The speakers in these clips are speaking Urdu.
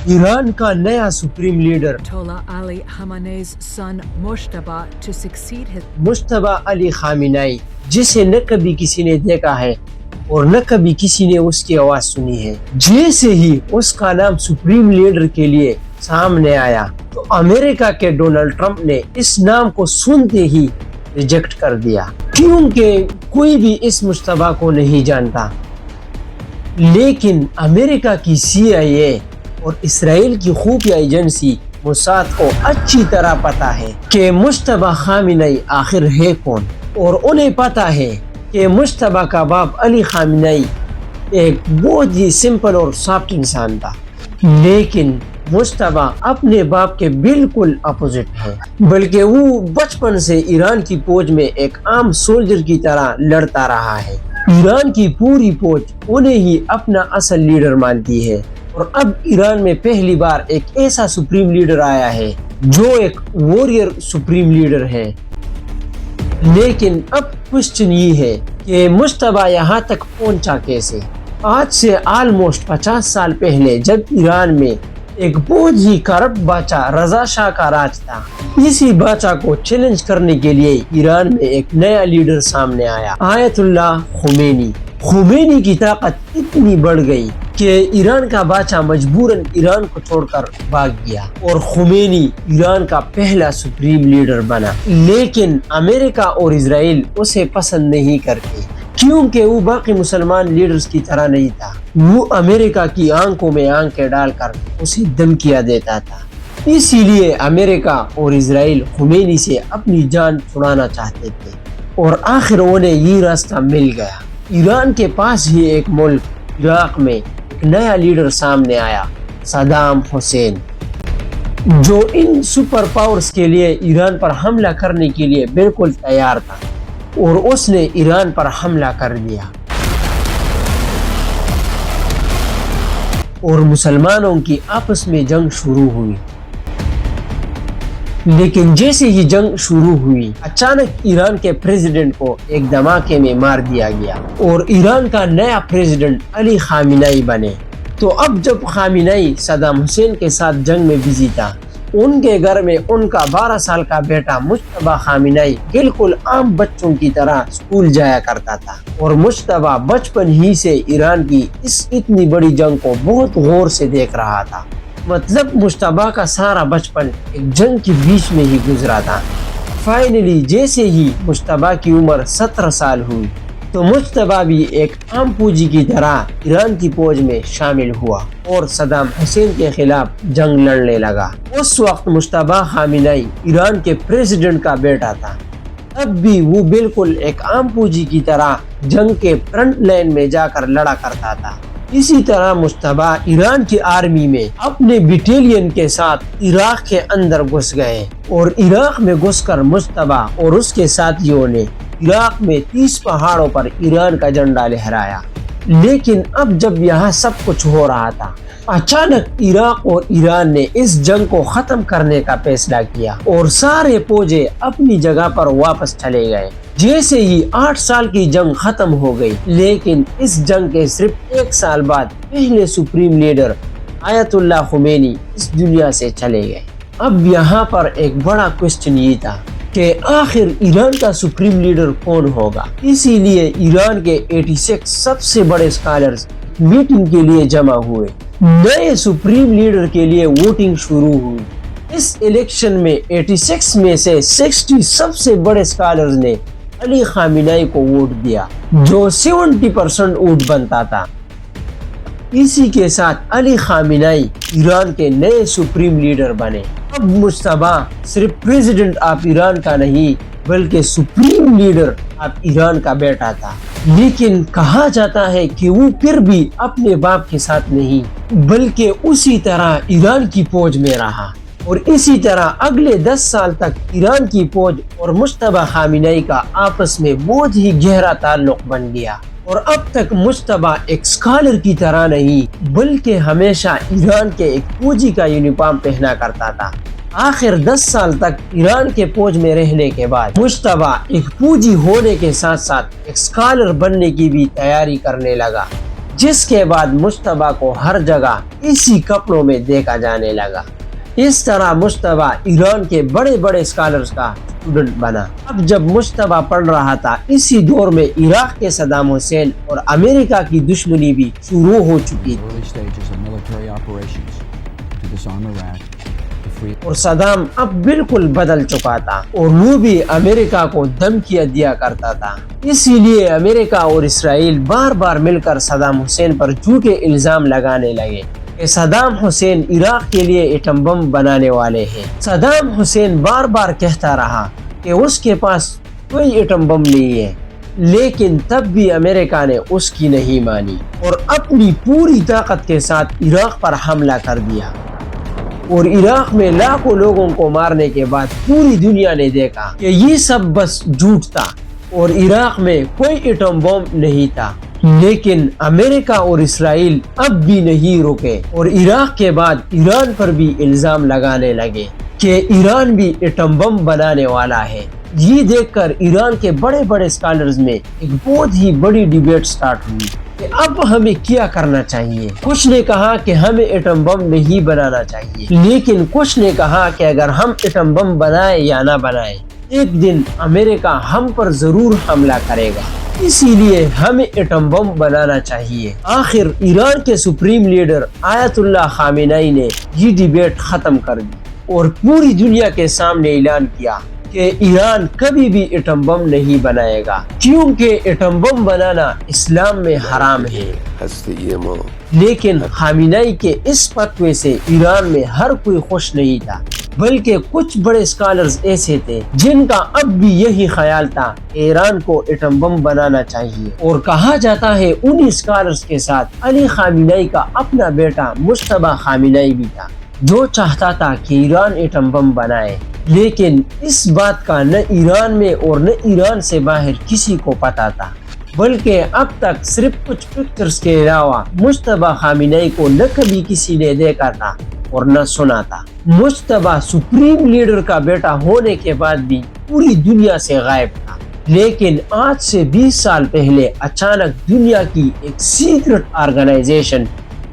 ایران کا نیا supreme leader Ayatollah Ali Khamenei's son Mojtaba to succeed his Mojtaba Ali Khamenei, جسے نہ کبھی کسی نے دیکھا ہے اور نہ کبھی کسی نے اس کی آواز سنی ہے، جیسے ہی اس کا نام سپریم لیڈر کے لیے سامنے آیا تو امریکہ کے ڈونلڈ ٹرمپ نے اس نام کو سنتے ہی ریجیکٹ کر دیا، کیونکہ کوئی بھی اس مجتبی کو نہیں جانتا۔ لیکن امریکہ کی CIA اور اسرائیل کی خفیہ ایجنسی موساد کو اچھی طرح پتا ہے کہ مجتبی خامنئی آخر ہے کون، اور انہیں پتا ہے کہ مجتبی کا باپ علی خامنئی ایک بہت ہی سمپل اور سافٹ انسان تھا، لیکن مجتبی اپنے باپ کے بالکل اپوزٹ ہے، بلکہ وہ بچپن سے ایران کی فوج میں ایک عام سولجر کی طرح لڑتا رہا ہے۔ ایران کی پوری فوج انہیں ہی اپنا اصل لیڈر مانتی ہے، اور اب ایران میں پہلی بار ایک ایسا سپریم لیڈر آیا ہے جو ایک واریر سپریم لیڈر ہے۔ لیکن اب کوشچن یہ ہے کہ مجتبی یہاں تک پہنچا کیسے؟ آج سے آلموسٹ 50 سال پہلے جب ایران میں ایک بہت ہی کرپٹ بادشاہ رضا شاہ کا راج تھا، اسی بادشاہ کو چیلنج کرنے کے لیے ایران میں ایک نیا لیڈر سامنے آیا، آیت اللہ خمینی۔ خمینی کی طاقت اتنی بڑھ گئی کہ ایران کا بادشاہ مجبوراً ایران کو چھوڑ کر بھاگ گیا، اور خمینی ایران کا پہلا سپریم لیڈر بنا۔ لیکن امریکہ اور اسرائیل اسے پسند نہیں کرتے، کیونکہ وہ باقی مسلمان لیڈرز کی طرح نہیں تھا، وہ امریکہ کی آنکھوں میں آنکھیں ڈال کر اسے دھمکیاں دیتا تھا۔ اسی لیے امریکہ اور اسرائیل خمینی سے اپنی جان چھڑانا چاہتے تھے، اور آخر انہیں یہ راستہ مل گیا۔ ایران کے پاس ہی ایک ملک عراق میں ایک نیا لیڈر سامنے آیا، صدام حسین، جو ان سپر پاورز کے لیے ایران پر حملہ کرنے کے لیے بالکل تیار تھا، اور اس نے ایران پر حملہ کر دیا، اور مسلمانوں کی آپس میں جنگ شروع ہوئی۔ لیکن جیسے ہی جنگ شروع ہوئی، اچانک ایران کے پریزیڈنٹ کو ایک دھماکے میں مار دیا گیا، اور ایران کا نیا پریزیڈنٹ علی خامنئی بنے۔ تو اب جب خامنئی صدام حسین کے ساتھ جنگ میں بزی تھا، ان کے گھر میں ان کا 12 سال کا بیٹا مجتبی خامنئی بالکل عام بچوں کی طرح اسکول جایا کرتا تھا، اور مجتبی بچپن ہی سے ایران کی اس اتنی بڑی جنگ کو بہت غور سے دیکھ رہا تھا۔ مطلب مجتبی کا سارا بچپن ایک جنگ کے بیچ میں ہی گزرا تھا۔ فائنلی جیسے ہی مجتبی کی عمر 17 سال ہوئی تو مجتبی بھی ایک عام فوجی کی طرح ایران کی فوج میں شامل ہوا اور صدام حسین کے خلاف جنگ لڑنے لگا۔ اس وقت مجتبی خامنئی ایران کے پریزیڈنٹ کا بیٹا تھا، اب بھی وہ بالکل ایک عام فوجی کی طرح جنگ کے فرنٹ لائن میں جا کر لڑا کرتا تھا۔ اسی طرح مجتبی ایران کی آرمی میں اپنے بٹالین کے ساتھ عراق کے اندر گھس گئے، اور عراق میں گھس کر مجتبی اور اس کے ساتھیوں نے عراق میں 30 پہاڑوں پر ایران کا جھنڈا لہرایا۔ لیکن اب جب یہاں سب کچھ ہو رہا تھا، اچانک عراق اور ایران نے اس جنگ کو ختم کرنے کا فیصلہ کیا، اور سارے فوجیں اپنی جگہ پر واپس چلے گئے۔ جیسے ہی 8 سال کی جنگ ختم ہو گئی، لیکن اس جنگ کے صرف 1 سال بعد پہلے سپریم لیڈر آیت اللہ خمینی اس دنیا سے چلے گئے۔ اب یہاں پر ایک بڑا کوشچن یہ تھا کہ آخر ایران کا سپریم لیڈر کون ہوگا۔ اسی لیے ایران کے 86 سب سے بڑے اسکالرز میٹنگ کے لیے جمع ہوئے، نئے سپریم لیڈر کے لیے ووٹنگ شروع ہوئی۔ اس الیکشن میں 86 میں سے 60 سب سے بڑے اسکالرز نے علی خامنئی کو ووٹ دیا، جو 70% ووٹ بنتا تھا۔ اسی کے ساتھ علی خامنئی ایران کے نئے سپریم لیڈر بنے۔ اب مجتبی صرف پریزیڈنٹ آف ایران کا نہیں بلکہ سپریم لیڈر آف ایران کا بیٹا تھا، لیکن کہا جاتا ہے کہ وہ پھر بھی اپنے باپ کے ساتھ نہیں بلکہ اسی طرح ایران کی فوج میں رہا، اور اسی طرح اگلے 10 سال تک ایران کی فوج اور مجتبی خامنئی کا آپس میں بہت ہی گہرا تعلق بن گیا، اور اب تک مجتبی ایک اسکالر کی طرح نہیں بلکہ ہمیشہ ایران کے ایک فوجی کا یونیفارم پہنا کرتا تھا۔ آخر 10 سال تک ایران کے فوج میں رہنے کے بعد مجتبی ایک فوجی ہونے کے ساتھ ساتھ ایک اسکالر بننے کی بھی تیاری کرنے لگا، جس کے بعد مجتبیٰ کو ہر جگہ اسی کپڑوں میں دیکھا جانے لگا۔ اس طرح مجتبیٰ ایران کے بڑے بڑے اسکالرز کا اسٹوڈنٹ بنا۔ اب جب مجتبیٰ پڑھ رہا تھا، اسی دور میں عراق کے صدام حسین اور امریکہ کی دشمنی بھی شروع ہو چکی تھی اور صدام اب بالکل بدل چکا تھا اور وہ بھی امریکہ کو دھمکیاں دیا کرتا تھا۔ اسی لیے امریکہ اور اسرائیل بار بار مل کر صدام حسین پر جھوٹے الزام لگانے لگے کہ صدام حسین عراق کے لیے ایٹم بم بنانے والے ہیں۔ صدام حسین بار بار کہتا رہا کہ اس کے پاس کوئی ایٹم بم نہیں ہے، لیکن تب بھی امریکہ نے اس کی نہیں مانی اور اپنی پوری طاقت کے ساتھ عراق پر حملہ کر دیا۔ اور عراق میں لاکھوں لوگوں کو مارنے کے بعد پوری دنیا نے دیکھا کہ یہ سب بس جھوٹ تھا اور عراق میں کوئی ایٹم بم نہیں تھا۔ لیکن امریکہ اور اسرائیل اب بھی نہیں رکے اور عراق کے بعد ایران پر بھی الزام لگانے لگے کہ ایران بھی ایٹم بم بنانے والا ہے۔ یہ دیکھ کر ایران کے بڑے بڑے اسکالرز میں ایک بہت ہی بڑی ڈیبیٹ سٹارٹ ہوئی کہ اب ہمیں کیا کرنا چاہیے۔ کچھ نے کہا کہ ہمیں ایٹم بم نہیں بنانا چاہیے، لیکن کچھ نے کہا کہ اگر ہم ایٹم بم بنائیں یا نہ بنائیں، ایک دن امریکہ ہم پر ضرور حملہ کرے گا، اسی لیے ہمیں ایٹم بم بنانا چاہیے۔ آخر ایران کے سپریم لیڈر آیت اللہ خامنئی نے یہ ڈیبیٹ ختم کر دی اور پوری دنیا کے سامنے اعلان کیا کہ ایران کبھی بھی ایٹم بم نہیں بنائے گا، کیونکہ ایٹم بم بنانا اسلام میں حرام ہے۔ لیکن خامنئی کے اس فتوے سے ایران میں ہر کوئی خوش نہیں تھا، بلکہ کچھ بڑے اسکالرز ایسے تھے جن کا اب بھی یہی خیال تھا کہ ایران کو ایٹم بم بنانا چاہیے۔ اور کہا جاتا ہے انہی اسکالرز کے ساتھ علی خامنئی کا اپنا بیٹا مجتبیٰ خامنئی بھی تھا، جو چاہتا تھا کہ ایران ایٹم بم بنائے، لیکن اس بات کا نہ ایران میں اور نہ ایران سے باہر کسی کو پتا تھا، بلکہ اب تک صرف کچھ پکچرز کے علاوہ مجتبیٰ خامنئی کو نہ کبھی کسی نے دیکھا تھا اور نہ سنا تھا۔ مجتبیٰ سپریم لیڈر کا بیٹا ہونے کے بعد بھی پوری دنیا سے غائب تھا، لیکن آج سے 20 سال پہلے اچانک دنیا کی ایک سیکرٹ آرگنائزیشن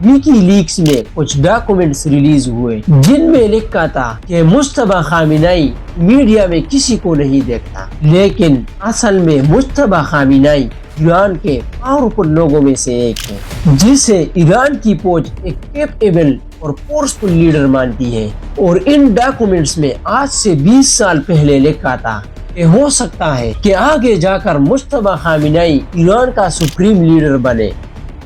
ویکی لیکس میں کچھ ڈاکومنٹس ریلیز ہوئے جن میں لکھا تھا کہ مجتبیٰ خامنئی میڈیا میں کسی کو نہیں دیکھتا، لیکن اصل میں مجتبیٰ خامنئی ایران کے پاورفل لوگوں میں سے ایک ہے، جسے ایران کی فوج ایک کیپیبل اور فورسفل لیڈر مانتی ہے۔ اور ان ڈاکومنٹس میں آج سے 20 سال پہلے لکھا تھا کہ ہو سکتا ہے کہ آگے جا کر مجتبیٰ خامنئی ایران کا سپریم لیڈر بنے،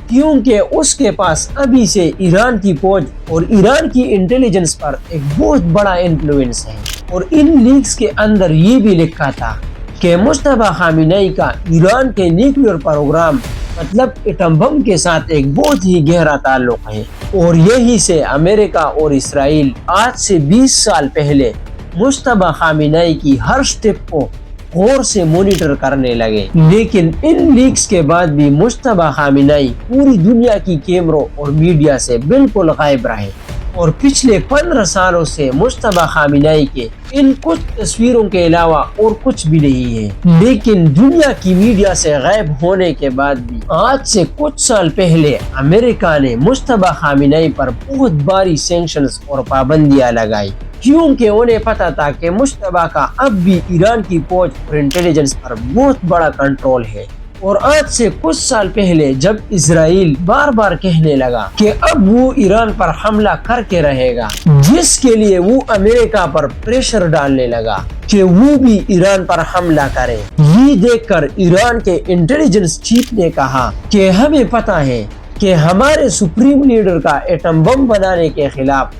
کیونکہ اس کے پاس ابھی سے ایران کی فوج اور ایران کی انٹیلیجنس پر ایک بہت بڑا انفلوئنس ہے۔ اور ان لیکس کے اندر یہ بھی لکھا تھا کہ مجتبیٰ خامنئی کا ایران کے نیوکلیئر پروگرام مطلب ایٹم بم کے ساتھ ایک بہت ہی گہرا تعلق ہے، اور یہی سے امریکہ اور اسرائیل آج سے 20 سال پہلے مجتبیٰ خامنئی کی ہر سٹیپ کو غور سے مانیٹر کرنے لگے۔ لیکن ان لیکس کے بعد بھی مجتبیٰ خامنئی پوری دنیا کی کیمروں اور میڈیا سے بالکل غائب رہے، اور پچھلے 15 سالوں سے مجتبیٰ خامنئی کے ان کچھ تصویروں کے علاوہ اور کچھ بھی نہیں ہے۔ لیکن دنیا کی میڈیا سے غائب ہونے کے بعد بھی آج سے کچھ سال پہلے امریکہ نے مجتبیٰ خامنئی پر بہت باری سینکشنز اور پابندیاں لگائی، کیونکہ انہیں پتا تھا کہ مجتبیٰ کا اب بھی ایران کی فوج اور انٹیلیجنس پر بہت بڑا کنٹرول ہے۔ اور آج سے کچھ سال پہلے جب اسرائیل بار بار کہنے لگا کہ اب وہ ایران پر حملہ کر کے رہے گا، جس کے لیے وہ امریکہ پر پریشر ڈالنے لگا کہ وہ بھی ایران پر حملہ کرے، یہ دیکھ کر ایران کے انٹیلیجنس چیف نے کہا کہ ہمیں پتا ہے کہ ہمارے سپریم لیڈر کا ایٹم بم بنانے کے خلاف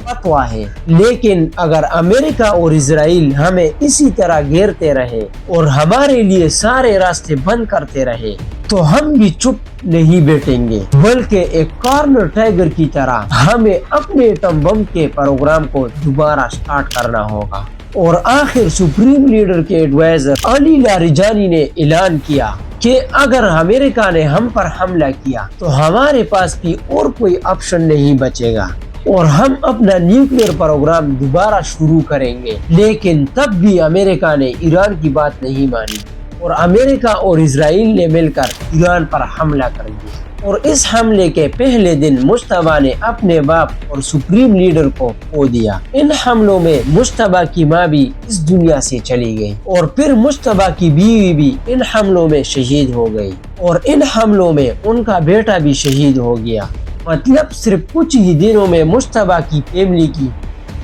فتویٰ ہے، لیکن اگر امریکہ اور اسرائیل ہمیں اسی طرح گھیرتے رہے اور ہمارے لیے سارے راستے بند کرتے رہے تو ہم بھی چپ نہیں بیٹھیں گے، بلکہ ایک کارنر ٹائگر کی طرح ہمیں اپنے ایٹم بم کے پروگرام کو دوبارہ سٹارٹ کرنا ہوگا۔ اور آخر سپریم لیڈر کے ایڈوائزر علی لاریجانی نے اعلان کیا کہ اگر امریکہ نے ہم پر حملہ کیا تو ہمارے پاس بھی اور کوئی آپشن نہیں بچے گا اور ہم اپنا نیوکلیئر پروگرام دوبارہ شروع کریں گے۔ لیکن تب بھی امریکہ نے ایران کی بات نہیں مانی اور امریکہ اور اسرائیل نے مل کر ایران پر حملہ کر دیا۔ اور اس حملے کے پہلے دن مشتبہ نے اپنے باپ اور سپریم لیڈر کو کھو دیا۔ ان حملوں میں مشتبہ کی ماں بھی اس دنیا سے چلی گئی اور پھر مشتبہ کی بیوی بھی ان حملوں میں شہید ہو گئی اور ان حملوں میں ان کا بیٹا بھی شہید ہو گیا۔ مطلب صرف کچھ ہی دنوں میں مشتبہ کی فیملی کی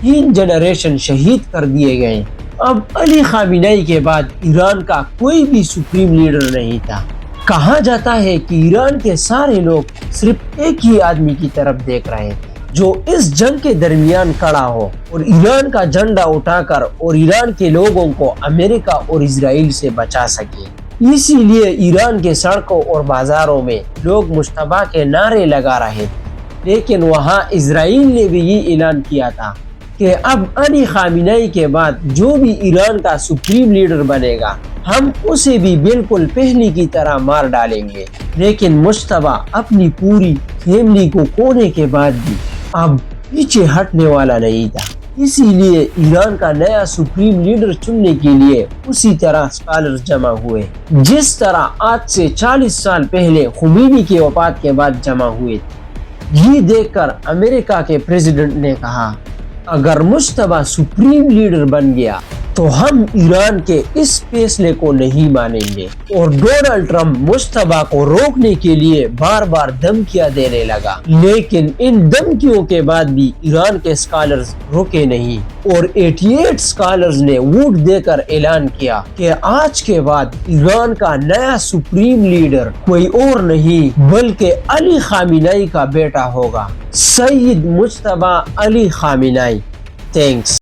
3 جنریشن شہید کر دیے گئے۔ اب علی خامنئی کے بعد ایران کا کوئی بھی سپریم لیڈر نہیں تھا۔ کہا جاتا ہے کہ ایران کے سارے لوگ صرف ایک ہی آدمی کی طرف دیکھ رہے تھے جو اس جنگ کے درمیان کھڑا ہو اور ایران کا جھنڈا اٹھا کر اور ایران کے لوگوں کو امریکہ اور اسرائیل سے بچا سکے۔ اسی لیے ایران کے سڑکوں اور بازاروں میں لوگ مشتبہ کے نعرے لگا رہے تھے، لیکن وہاں اسرائیل نے بھی یہ اعلان کیا تھا کہ اب علی خامنئی کے بعد جو بھی ایران کا سپریم لیڈر بنے گا ہم اسے بھی بالکل پہلے کی طرح مار ڈالیں گے۔ لیکن مشتبہ اپنی پوری فیملی کو کھونے کے بعد بھی اب پیچھے ہٹنے والا نہیں تھا، اسی لیے ایران کا نیا سپریم لیڈر چننے کے لیے اسی طرح اسکالرز جمع ہوئے جس طرح آج سے 40 سال پہلے خمینی کی وفات کے بعد جمع ہوئے تھے۔ یہ دیکھ کر امریکہ کے پریزیڈنٹ نے کہا اگر مشتبہ سپریم لیڈر بن گیا تو ہم ایران کے اس فیصلے کو نہیں مانیں گے، اور ڈونلڈ ٹرمپ مشتبہ کو روکنے کے لیے بار بار دھمکیاں دینے لگا، لیکن ان دھمکیوں کے بعد بھی ایران کے اسکالرز رکے نہیں اور 88 اسکالرز نے ووٹ دے کر اعلان کیا کہ آج کے بعد ایران کا نیا سپریم لیڈر کوئی اور نہیں بلکہ علی خامنئی کا بیٹا ہوگا، سید مجتبی علی خامنئی۔ تھینکس۔